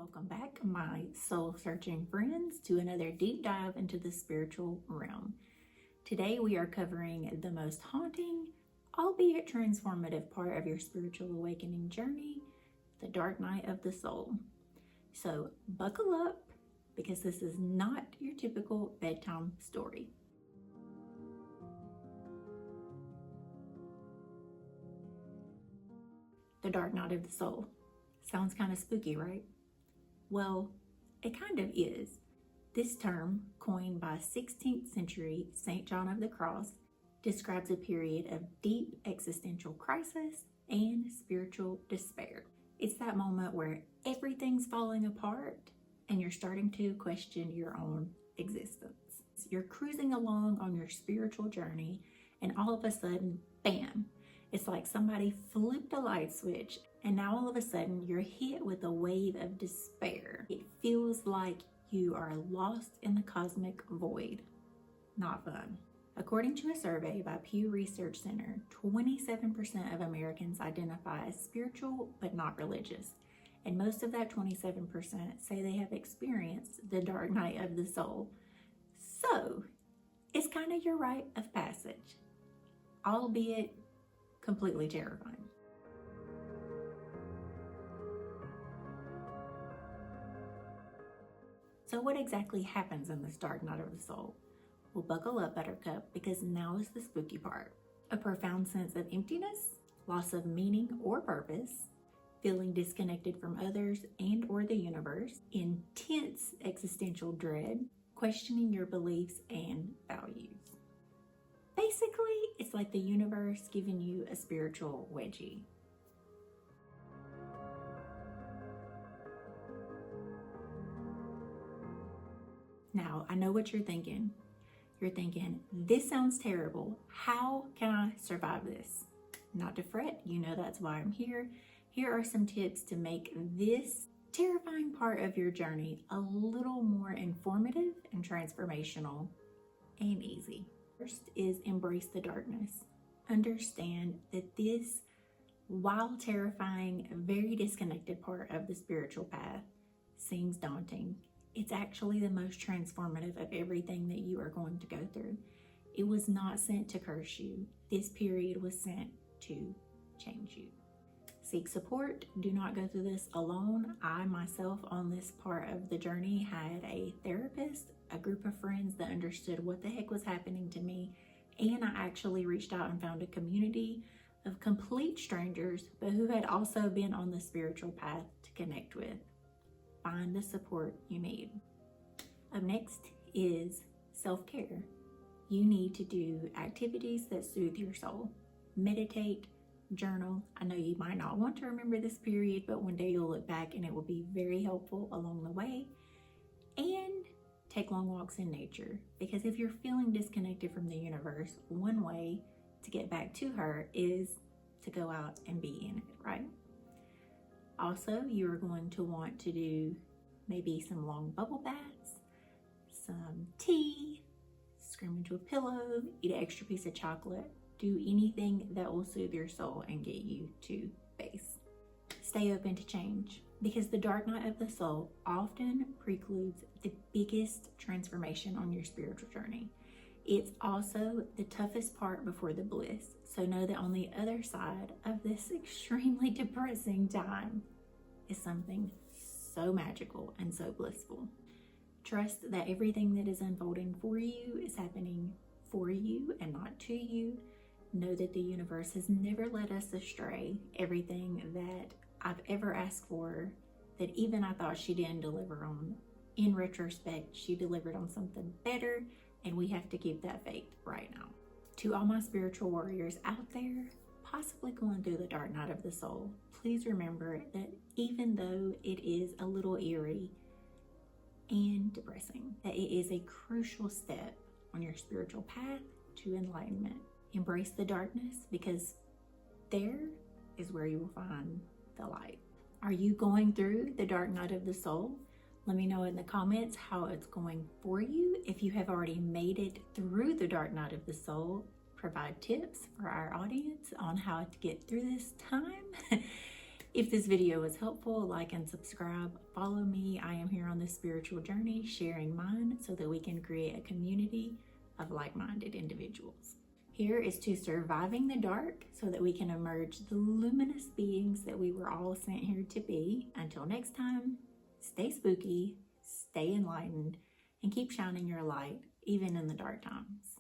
Welcome back, my soul-searching friends, to another deep dive into the spiritual realm. Today we are covering the most haunting, albeit transformative part of your spiritual awakening journey, the dark night of the soul. So buckle up, because this is not your typical bedtime story. The dark night of the soul. Sounds kind of spooky, right? Well, it kind of is. This term, coined by 16th century St. John of the Cross, describes a period of deep existential crisis and spiritual despair. It's that moment where everything's falling apart and you're starting to question your own existence. You're cruising along on your spiritual journey, and all of a sudden, bam! It's like somebody flipped a light switch, and now all of a sudden you're hit with a wave of despair. It feels like you are lost in the cosmic void. Not fun. According to a survey by Pew Research Center, 27% of Americans identify as spiritual but not religious. And most of that 27% say they have experienced the dark night of the soul. So, it's kind of your rite of passage, albeit completely terrifying. So what exactly happens in this dark night of the soul? Well, buckle up, Buttercup, because now is the spooky part. A profound sense of emptiness, loss of meaning or purpose, feeling disconnected from others and or the universe, intense existential dread, questioning your beliefs and values. Basically, it's like the universe giving you a spiritual wedgie. Now, I know what you're thinking. You're thinking, this sounds terrible. How can I survive this? Not to fret, you know that's why I'm here. Here are some tips to make this terrifying part of your journey a little more informative and transformational and easy. First is embrace the darkness. Understand that this, while terrifying, very disconnected part of the spiritual path seems daunting. It's actually the most transformative of everything that you are going to go through. It was not sent to curse you. This period was sent to change you. Seek support. Do not go through this alone. I myself, on this part of the journey, had a therapist, a group of friends that understood what the heck was happening to me, and I actually reached out and found a community of complete strangers, but who had also been on the spiritual path to connect with. Find the support you need. Up next is self-care. You need to do activities that soothe your soul. Meditate, journal. I know you might not want to remember this period, but one day you'll look back and it will be very helpful along the way. And take long walks in nature, because if you're feeling disconnected from the universe, one way to get back to her is to go out and be in it, right? Also, you're going to want to do maybe some long bubble baths, some tea, scream into a pillow, eat an extra piece of chocolate. Do anything that will soothe your soul and get you to base. Stay open to change, because the dark night of the soul often precludes the biggest transformation on your spiritual journey. It's also the toughest part before the bliss. So know that on the other side of this extremely depressing time is something so magical and so blissful. Trust that everything that is unfolding for you is happening for you and not to you. Know that the universe has never led us astray. Everything that I've ever asked for, that even I thought she didn't deliver on, in retrospect, she delivered on something better, and we have to keep that faith right now. To all my spiritual warriors out there, possibly going through the dark night of the soul, please remember that even though it is a little eerie and depressing, that it is a crucial step on your spiritual path to enlightenment. Embrace the darkness, because there is where you will find the light. Are you going through the dark night of the soul? Let me know in the comments how it's going for you. If you have already made it through the dark night of the soul, provide tips for our audience on how to get through this time. If this video was helpful, like and subscribe. Follow me. I am here on this spiritual journey, sharing mine so that we can create a community of like-minded individuals. Here is to surviving the dark so that we can emerge the luminous beings that we were all sent here to be. Until next time, stay spooky, stay enlightened, and keep shining your light even in the dark times.